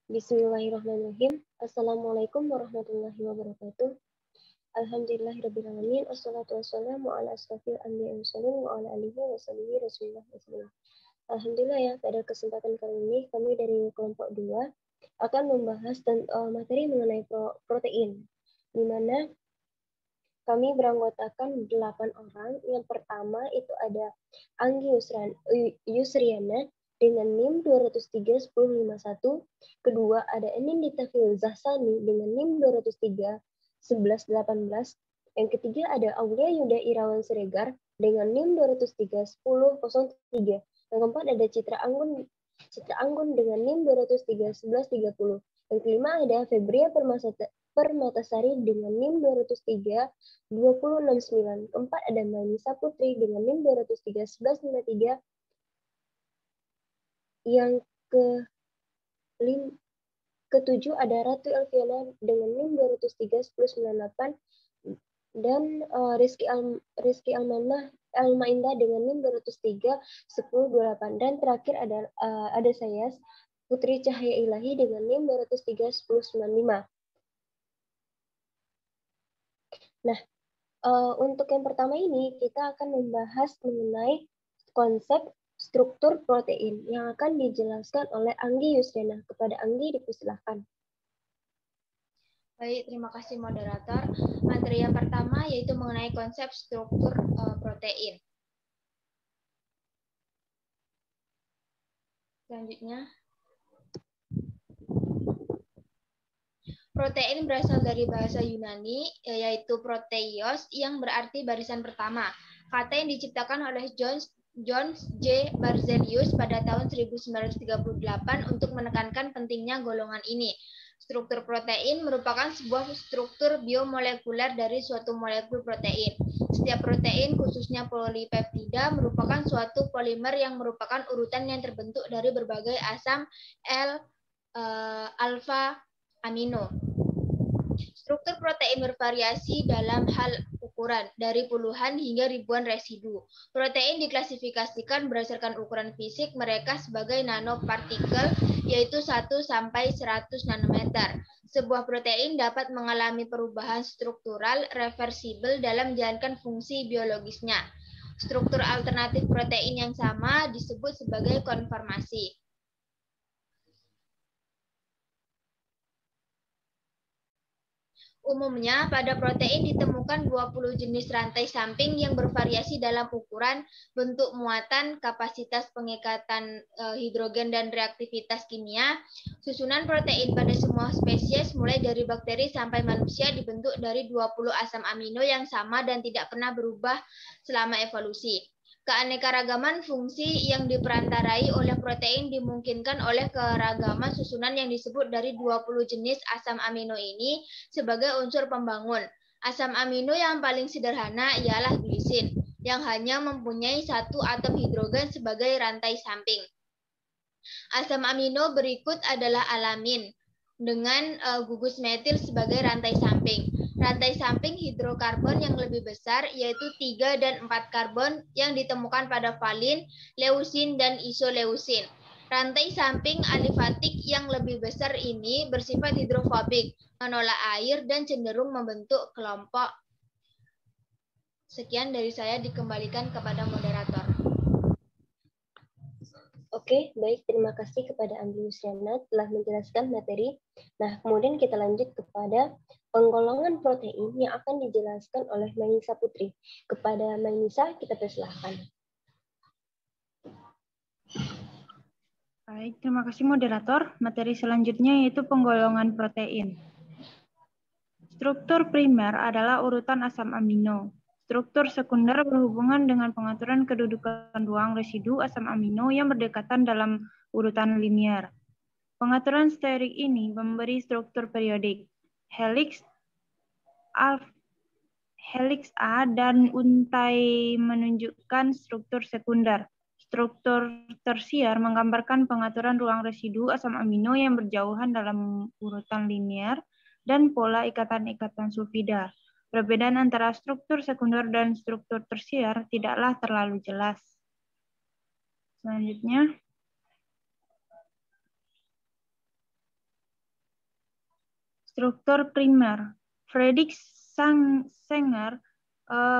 Bismillahirrahmanirrahim. Assalamualaikum warahmatullahi wabarakatuh. Alhamdulillahirrabbilalamin. Assalatu wassalamu ala asrafil anbiya'i wal mursalin wa ala alihi wa sahbihi rasulillah wasallam. Alhamdulillah ya, pada kesempatan kali ini kami dari kelompok 2 akan membahas materi mengenai protein, di mana kami beranggotakan 8 orang. Yang pertama itu ada Anggi Yusriana dengan NIM 203-1051. Kedua ada Enindita Filzah Sani dengan NIM 203-1118. Yang ketiga ada Aulia Yuda Irawan Siregar dengan NIM 203-1003. Yang keempat ada Citra Anggun dengan NIM 203-1130. Yang kelima ada Febria Permatasari dengan NIM 203-2069. Keempat ada Manisa Putri dengan NIM 203-1153. Yang ketujuh ada Ratu Elviana dengan NIM 203-1098. Dan Rizky Almaindah dengan NIM 203-1028. Dan terakhir ada saya, Putri Cahaya Ilahi dengan NIM 203-1095. Nah, untuk yang pertama ini kita akan membahas mengenai konsep struktur protein yang akan dijelaskan oleh Anggi Yusriana. Kepada Anggi dipersilahkan. Baik, terima kasih moderator. Materi yang pertama yaitu mengenai konsep struktur protein. Selanjutnya, protein berasal dari bahasa Yunani, yaitu proteios, yang berarti barisan pertama. Kata yang diciptakan oleh John J. Berzelius pada tahun 1938 untuk menekankan pentingnya golongan ini. Struktur protein merupakan sebuah struktur biomolekuler dari suatu molekul protein. Setiap protein, khususnya polipeptida, merupakan suatu polimer yang merupakan urutan yang terbentuk dari berbagai asam alfa amino. Struktur protein bervariasi dalam hal ukuran, dari puluhan hingga ribuan residu. Protein diklasifikasikan berdasarkan ukuran fisik mereka sebagai nanopartikel, yaitu 1-100 nanometer. Sebuah protein dapat mengalami perubahan struktural reversibel dalam menjalankan fungsi biologisnya. Struktur alternatif protein yang sama disebut sebagai konformasi. Umumnya, pada protein ditemukan 20 jenis rantai samping yang bervariasi dalam ukuran, bentuk muatan, kapasitas pengikatan hidrogen, dan reaktivitas kimia. Susunan protein pada semua spesies, mulai dari bakteri sampai manusia, dibentuk dari 20 asam amino yang sama dan tidak pernah berubah selama evolusi. Keanekaragaman fungsi yang diperantarai oleh protein dimungkinkan oleh keragaman susunan yang disebut dari 20 jenis asam amino ini sebagai unsur pembangun. Asam amino yang paling sederhana ialah glisin, yang hanya mempunyai satu atom hidrogen sebagai rantai samping. Asam amino berikut adalah alamin, dengan gugus metil sebagai rantai samping. Rantai samping hidrokarbon yang lebih besar yaitu 3 dan 4 karbon yang ditemukan pada valin, leusin, dan isoleusin. Rantai samping alifatik yang lebih besar ini bersifat hidrofobik, menolak air, dan cenderung membentuk kelompok. Sekian dari saya, dikembalikan kepada moderator. Oke, baik. Terima kasih kepada Anggi Yusriana telah menjelaskan materi. Nah, kemudian kita lanjut kepada penggolongan protein yang akan dijelaskan oleh Manisa Putri. Kepada Manisa, kita persilahkan. Baik, terima kasih moderator. Materi selanjutnya yaitu penggolongan protein. Struktur primer adalah urutan asam amino. Struktur sekunder berhubungan dengan pengaturan kedudukan ruang residu asam amino yang berdekatan dalam urutan linear. Pengaturan sterik ini memberi struktur periodik. Helix A dan untai menunjukkan struktur sekunder. Struktur tersier menggambarkan pengaturan ruang residu asam amino yang berjauhan dalam urutan linear dan pola ikatan-ikatan sulfida. Perbedaan antara struktur sekunder dan struktur tersier tidaklah terlalu jelas. Selanjutnya, Struktur primer. Friedrich Sanger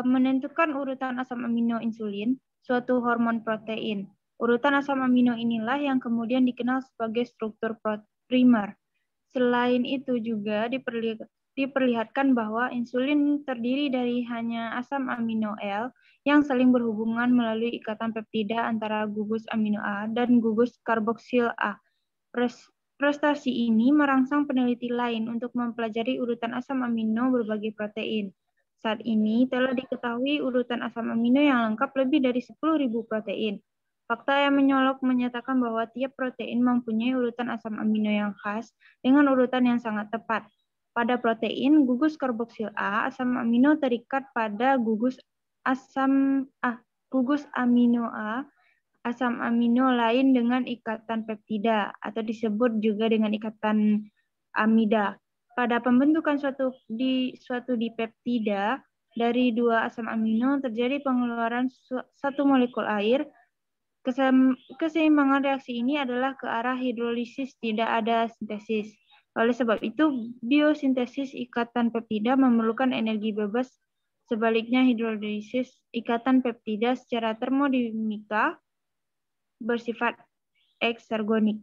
menentukan urutan asam amino insulin, suatu hormon protein. Urutan asam amino inilah yang kemudian dikenal sebagai struktur primer. Selain itu juga diperlihatkan bahwa insulin terdiri dari hanya asam amino L yang saling berhubungan melalui ikatan peptida antara gugus amino A dan gugus karboksil A. Prestasi ini merangsang peneliti lain untuk mempelajari urutan asam amino berbagai protein. Saat ini telah diketahui urutan asam amino yang lengkap lebih dari 10.000 protein. Fakta yang menyolok menyatakan bahwa tiap protein mempunyai urutan asam amino yang khas dengan urutan yang sangat tepat. Pada protein gugus karboksil A, asam amino terikat pada gugus amino A, asam amino lain dengan ikatan peptida atau disebut juga dengan ikatan amida. Pada pembentukan suatu dipeptida dari dua asam amino terjadi pengeluaran satu molekul air. Keseimbangan reaksi ini adalah ke arah hidrolisis, tidak ada sintesis. Oleh sebab itu, biosintesis ikatan peptida memerlukan energi bebas. Sebaliknya, hidrolisis ikatan peptida secara termodinamika bersifat eksergonik.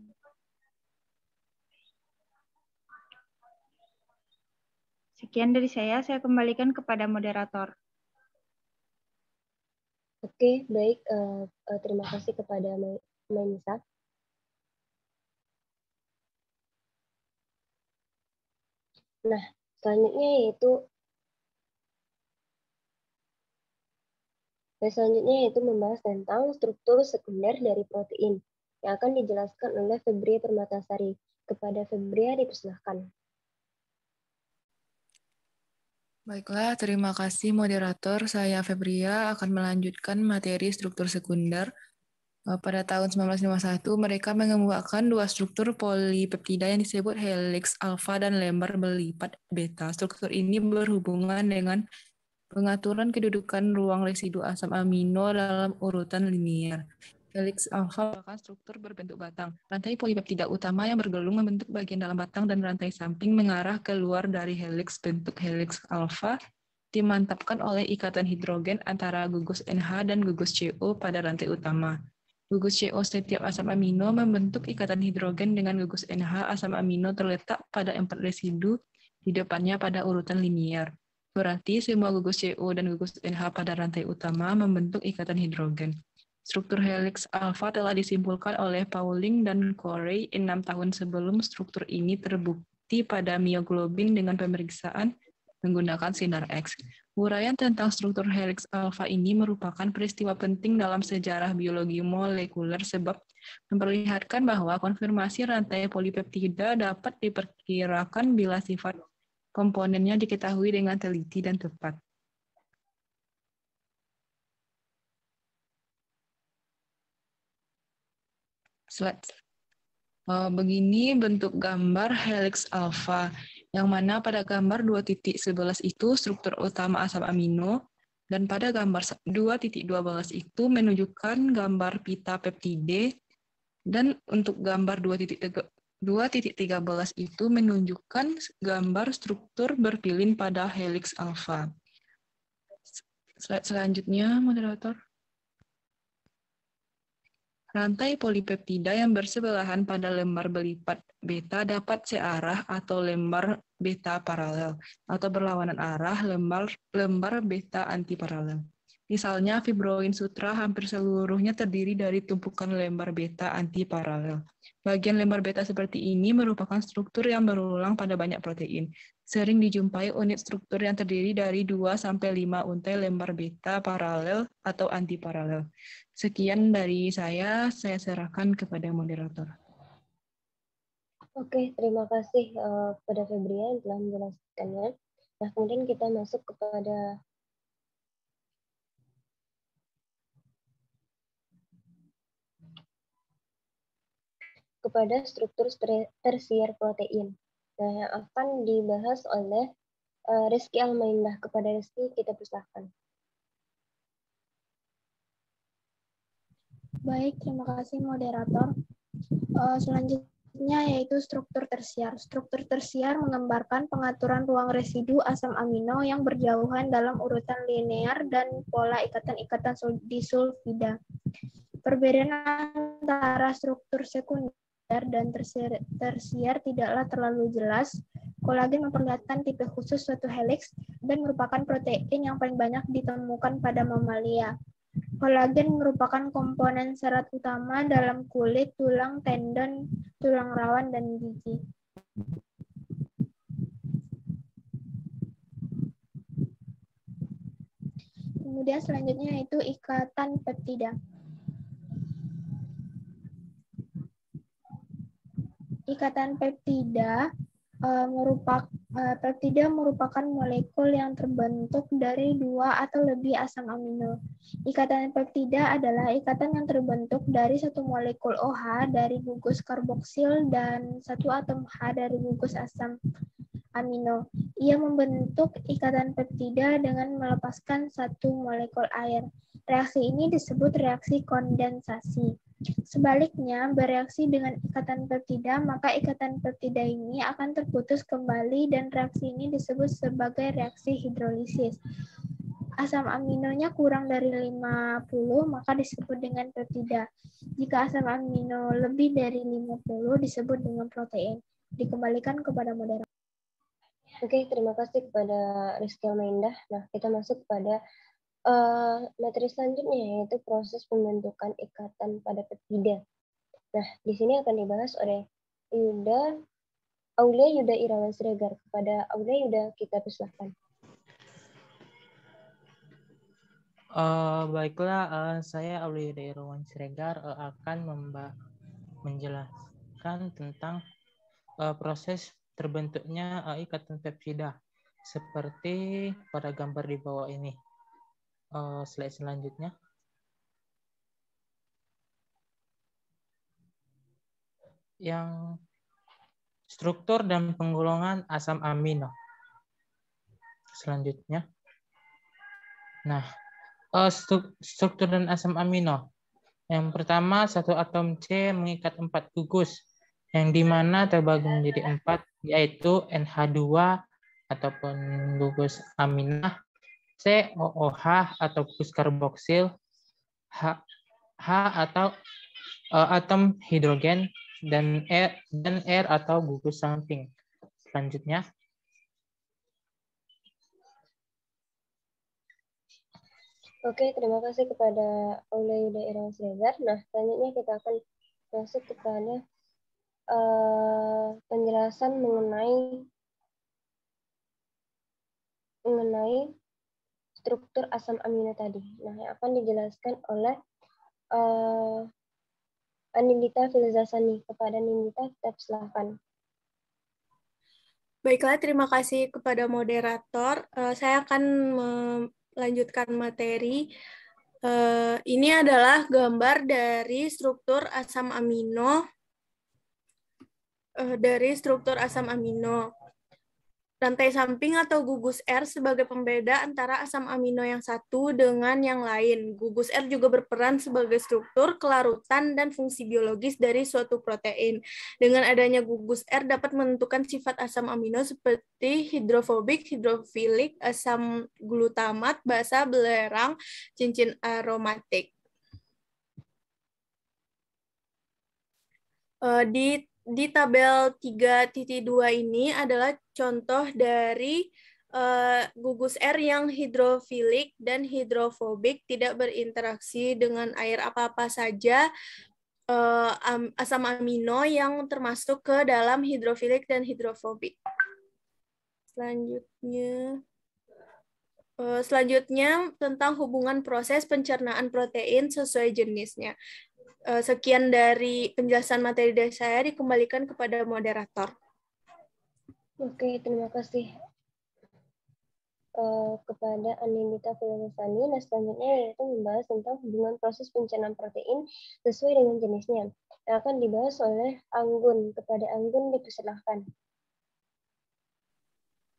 Sekian dari saya kembalikan kepada moderator. Oke, baik. Terima kasih kepada Maisa. Nah, selanjutnya yaitu membahas tentang struktur sekunder dari protein yang akan dijelaskan oleh Febria Permatasari. Kepada Febria dipersilahkan. Baiklah, terima kasih moderator. Saya Febria akan melanjutkan materi struktur sekunder. Pada tahun 1951, mereka mengembangkan dua struktur polipeptida yang disebut helix alfa dan lembar berlipat beta. Struktur ini berhubungan dengan pengaturan kedudukan ruang residu asam amino dalam urutan linier. Helix alfa merupakan struktur berbentuk batang. Rantai polipeptida utama yang bergelung membentuk bagian dalam batang dan rantai samping mengarah keluar dari helix. Bentuk helix alfa dimantapkan oleh ikatan hidrogen antara gugus NH dan gugus CO pada rantai utama. Gugus CO setiap asam amino membentuk ikatan hidrogen dengan gugus NH. Asam amino terletak pada 4 residu di depannya pada urutan linier. Berarti semua gugus CO dan gugus NH pada rantai utama membentuk ikatan hidrogen. Struktur helix alfa telah disimpulkan oleh Pauling dan Corey 6 tahun sebelum struktur ini terbukti pada mioglobin dengan pemeriksaan menggunakan sinar X. Uraian tentang struktur helix alfa ini merupakan peristiwa penting dalam sejarah biologi molekuler sebab memperlihatkan bahwa konfirmasi rantai polipeptida dapat diperkirakan bila sifat komponennya diketahui dengan teliti dan tepat. Begini bentuk gambar helix alfa, yang mana pada gambar 2.11 itu struktur utama asam amino, dan pada gambar 2.12 itu menunjukkan gambar pita peptide, dan untuk gambar 2.13 itu menunjukkan gambar struktur berpilin pada helix alfa. Slide selanjutnya, moderator. Rantai polipeptida yang bersebelahan pada lembar berlipat beta dapat searah atau lembar beta paralel, atau berlawanan arah lembar beta antiparalel. Misalnya fibroin sutra hampir seluruhnya terdiri dari tumpukan lembar beta antiparalel. Bagian lembar beta seperti ini merupakan struktur yang berulang pada banyak protein. Sering dijumpai unit struktur yang terdiri dari 2-5 untai lembar beta paralel atau antiparalel. Sekian dari saya serahkan kepada moderator. Oke, terima kasih kepada Febria yang telah menjelaskannya. Nah, kemudian kita masuk kepada struktur tersier protein. Nah, yang akan dibahas oleh Rizky Almaindah. Kepada Rizky, kita persilahkan. Baik, terima kasih moderator. Selanjutnya yaitu struktur tersier. Struktur tersier menggambarkan pengaturan ruang residu asam amino yang berjauhan dalam urutan linear dan pola ikatan-ikatan disulfida. Perbedaan antara struktur sekunder dan tersier tidaklah terlalu jelas. Kolagen memperlihatkan tipe khusus suatu helix dan merupakan protein yang paling banyak ditemukan pada mamalia. Kolagen merupakan komponen serat utama dalam kulit, tulang, tendon, tulang rawan, dan gigi. Kemudian selanjutnya yaitu ikatan peptida. Ikatan peptida merupakan molekul yang terbentuk dari 2 atau lebih asam amino. Ikatan peptida adalah ikatan yang terbentuk dari satu molekul OH dari gugus karboksil dan satu atom H dari gugus asam amino. Ia membentuk ikatan peptida dengan melepaskan satu molekul air. Reaksi ini disebut reaksi kondensasi. Sebaliknya, bereaksi dengan ikatan peptida, maka ikatan peptida ini akan terputus kembali dan reaksi ini disebut sebagai reaksi hidrolisis. Asam aminonya kurang dari 50, maka disebut dengan peptida. Jika asam amino lebih dari 50, disebut dengan protein. Dikembalikan kepada moderator. Oke, terima kasih kepada Rizky Almaindah. Nah, kita masuk pada materi selanjutnya, yaitu proses pembentukan ikatan pada peptida. Nah, di sini akan dibahas oleh Aulia Yuda Irawan Siregar. Kepada Aulia Yuda, kita persilahkan. Baiklah, saya Aulia Yuda Irawan Siregar akan menjelaskan tentang proses terbentuknya ikatan peptida seperti pada gambar di bawah ini. Slide selanjutnya. Yang struktur dan penggolongan asam amino. Selanjutnya. Nah, struktur dan asam amino. Yang pertama, satu atom C mengikat 4 gugus, yang dimana terbagi menjadi 4, yaitu NH2 ataupun gugus aminah, COOH atau gugus karboksil, H atau atom hidrogen, dan R atau gugus samping. Selanjutnya. Oke, terima kasih kepada Aulia Yuda Irawan Siregar. Nah, selanjutnya kita akan masuk kepada penjelasan mengenai struktur asam amino tadi. Nah, yang akan dijelaskan oleh Anindita Filzasani. Kepada Anindita, kita persilahkan. Baiklah, terima kasih kepada moderator. Saya akan melanjutkan materi. Ini adalah gambar dari struktur asam amino. Rantai samping atau gugus R sebagai pembeda antara asam amino yang satu dengan yang lain. Gugus R juga berperan sebagai struktur, kelarutan, dan fungsi biologis dari suatu protein. Dengan adanya gugus R dapat menentukan sifat asam amino seperti hidrofobik, hidrofilik, asam glutamat, basa, belerang, cincin aromatik. Di tabel 3.2 ini adalah contoh dari gugus R yang hidrofilik dan hidrofobik, tidak berinteraksi dengan air apa-apa saja, asam amino yang termasuk ke dalam hidrofilik dan hidrofobik. Selanjutnya tentang hubungan proses pencernaan protein sesuai jenisnya. Sekian dari penjelasan materi dari saya, dikembalikan kepada moderator. Oke, terima kasih kepada Anindita Filzasani. Nah, selanjutnya yaitu membahas tentang hubungan proses pencernaan protein sesuai dengan jenisnya. Yang akan dibahas oleh Anggun. Kepada Anggun, dipersilahkan.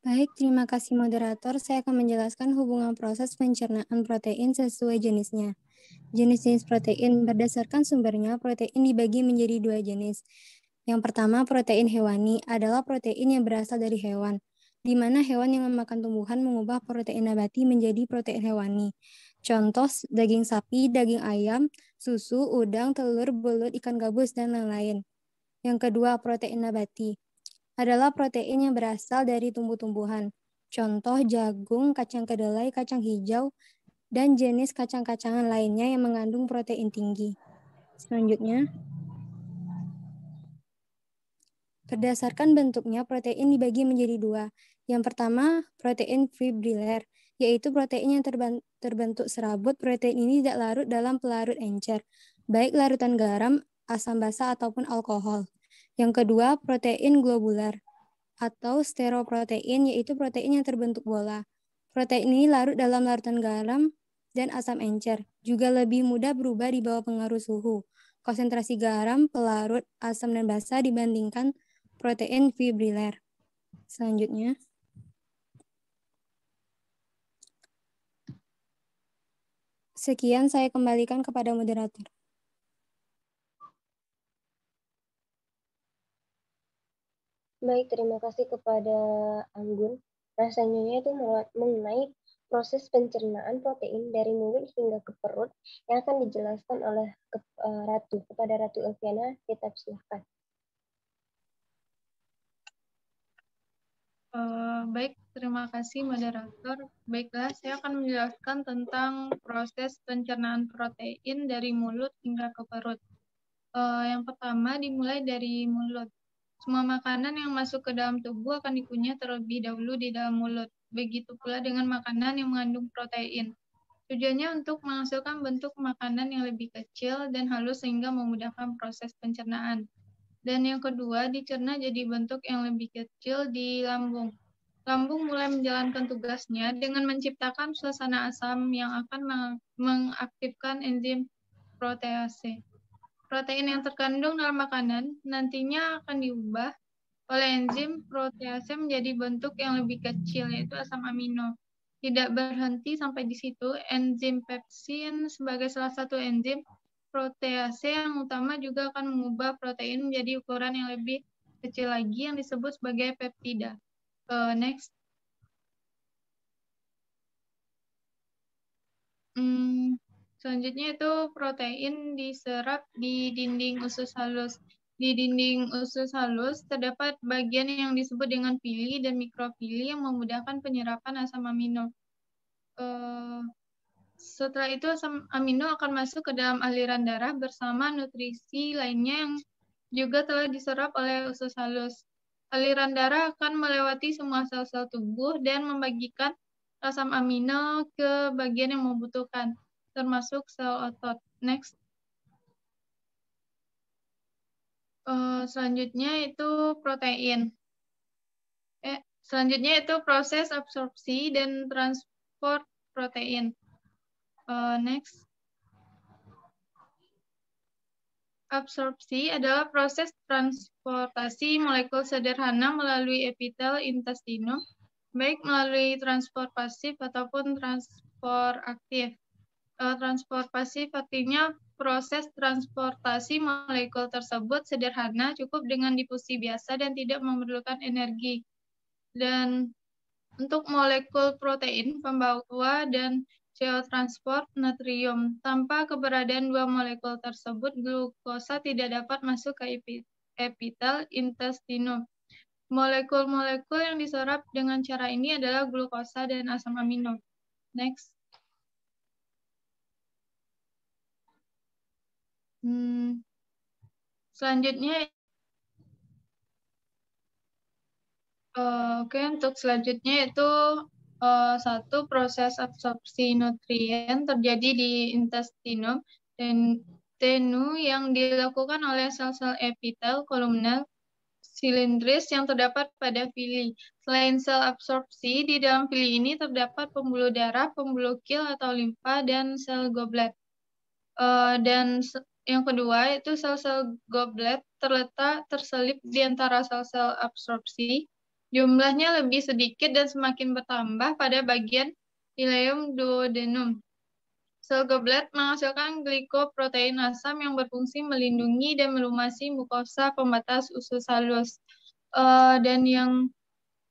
Baik, terima kasih moderator. Saya akan menjelaskan hubungan proses pencernaan protein sesuai jenisnya. Jenis-jenis protein berdasarkan sumbernya, protein dibagi menjadi 2 jenis. Yang pertama, protein hewani adalah protein yang berasal dari hewan, di mana hewan yang memakan tumbuhan mengubah protein nabati menjadi protein hewani. Contoh, daging sapi, daging ayam, susu, udang, telur, belut, ikan gabus, dan lain-lain. Yang kedua, protein nabati adalah protein yang berasal dari tumbuh-tumbuhan. Contoh, jagung, kacang kedelai, kacang hijau, dan jenis kacang-kacangan lainnya yang mengandung protein tinggi. Selanjutnya, berdasarkan bentuknya, protein dibagi menjadi dua. Yang pertama, protein fibrillar, yaitu protein yang terbentuk serabut. Protein ini tidak larut dalam pelarut encer, baik larutan garam, asam basa, ataupun alkohol. Yang kedua, protein globular, atau stereoprotein, yaitu protein yang terbentuk bola. Protein ini larut dalam larutan garam dan asam encer, juga lebih mudah berubah di bawah pengaruh suhu. Konsentrasi garam, pelarut, asam, dan basa dibandingkan protein fibrillar. Selanjutnya, sekian saya kembalikan kepada moderator. Baik, terima kasih kepada Anggun. Nah, selanjutnya itu mengenai proses pencernaan protein dari mulut hingga ke perut yang akan dijelaskan oleh Ratu. Kepada Ratu Elviana, kita silakan. Baik, terima kasih moderator. Baiklah, saya akan menjelaskan tentang proses pencernaan protein dari mulut hingga ke perut. Yang pertama dimulai dari mulut. Semua makanan yang masuk ke dalam tubuh akan dikunyah terlebih dahulu di dalam mulut. Begitu pula dengan makanan yang mengandung protein. Tujuannya untuk menghasilkan bentuk makanan yang lebih kecil dan halus sehingga memudahkan proses pencernaan. Dan yang kedua, dicerna jadi bentuk yang lebih kecil di lambung. Lambung mulai menjalankan tugasnya dengan menciptakan suasana asam yang akan mengaktifkan enzim protease. Protein yang terkandung dalam makanan nantinya akan diubah oleh enzim protease menjadi bentuk yang lebih kecil, yaitu asam amino. Tidak berhenti sampai di situ, enzim pepsin sebagai salah satu enzim protease yang utama juga akan mengubah protein menjadi ukuran yang lebih kecil lagi yang disebut sebagai peptida. Next. Selanjutnya itu protein diserap di dinding usus halus. Di dinding usus halus terdapat bagian yang disebut dengan pili dan mikrofili yang memudahkan penyerapan asam amino. Setelah itu asam amino akan masuk ke dalam aliran darah bersama nutrisi lainnya yang juga telah diserap oleh usus halus. Aliran darah akan melewati semua sel-sel tubuh dan membagikan asam amino ke bagian yang membutuhkan, termasuk sel otot. Next. Selanjutnya itu protein. Selanjutnya itu proses absorpsi dan transport protein. Next. Absorpsi adalah proses transportasi molekul sederhana melalui epitel intestinum, baik melalui transport pasif ataupun transport aktif. Transport pasif artinya proses transportasi molekul tersebut sederhana, cukup dengan difusi biasa dan tidak memerlukan energi. Dan untuk molekul protein, pembawa dan geotransport natrium. Tanpa keberadaan dua molekul tersebut, glukosa tidak dapat masuk ke epitel intestinum. Molekul-molekul yang diserap dengan cara ini adalah glukosa dan asam amino. Next. Selanjutnya, untuk selanjutnya itu satu proses absorpsi nutrien terjadi di intestinum dan tenu yang dilakukan oleh sel-sel epitel kolumnar silindris yang terdapat pada pili. Selain sel absorpsi, di dalam pili ini terdapat pembuluh darah, pembuluh kil atau limfa, dan sel goblet. Dan yang kedua itu sel-sel goblet terselip di antara sel-sel absorpsi. Jumlahnya lebih sedikit dan semakin bertambah pada bagian ileum duodenum. Sel goblet menghasilkan glikoprotein asam yang berfungsi melindungi dan melumasi mukosa pembatas usus halus. Dan yang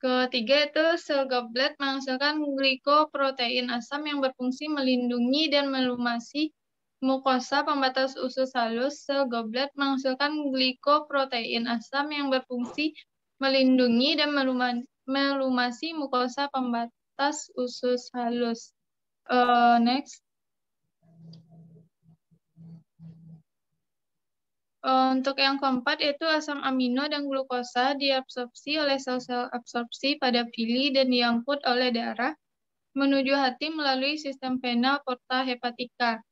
ketiga itu sel goblet menghasilkan glikoprotein asam yang berfungsi melindungi dan melumasi mukosa pembatas usus halus. Sel goblet menghasilkan glikoprotein asam yang berfungsi melindungi dan melumasi mukosa pembatas usus halus. Next. Untuk yang keempat yaitu asam amino dan glukosa diabsorpsi oleh sel-sel absorpsi pada pili dan diangkut oleh darah menuju hati melalui sistem vena porta hepatica.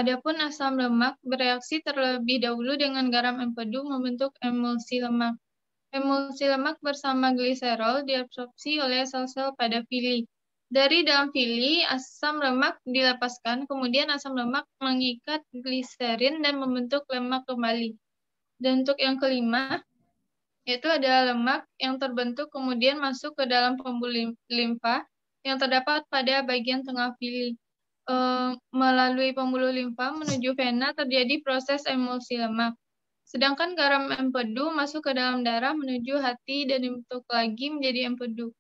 Adapun asam lemak bereaksi terlebih dahulu dengan garam empedu membentuk emulsi lemak. Emulsi lemak bersama gliserol diabsorpsi oleh sel-sel pada pili. Dari dalam pili, asam lemak dilepaskan, kemudian asam lemak mengikat gliserin dan membentuk lemak kembali. Dan untuk yang kelima, yaitu ada lemak yang terbentuk kemudian masuk ke dalam pembuluh limfa yang terdapat pada bagian tengah pili. Melalui pembuluh limfa menuju vena terjadi proses emulsi lemak. Sedangkan garam empedu masuk ke dalam darah menuju hati dan dibentuk lagi menjadi empedu.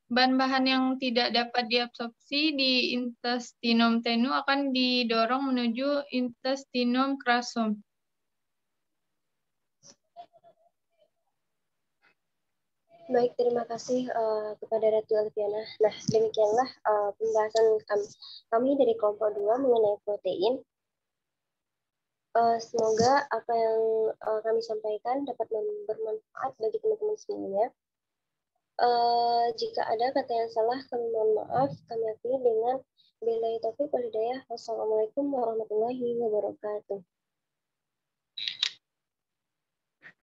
Bahan-bahan yang tidak dapat diabsorpsi di intestinum tenu akan didorong menuju intestinum crassum. Baik, terima kasih kepada Ratu Alfiana. Nah, demikianlah pembahasan kami dari kelompok 2 mengenai protein. Semoga apa yang kami sampaikan dapat bermanfaat bagi teman-teman semuanya. Jika ada kata yang salah, kami mohon maaf. Kami akhiri dengan billahi taufiq wal hidayah. Wassalamualaikum warahmatullahi wabarakatuh.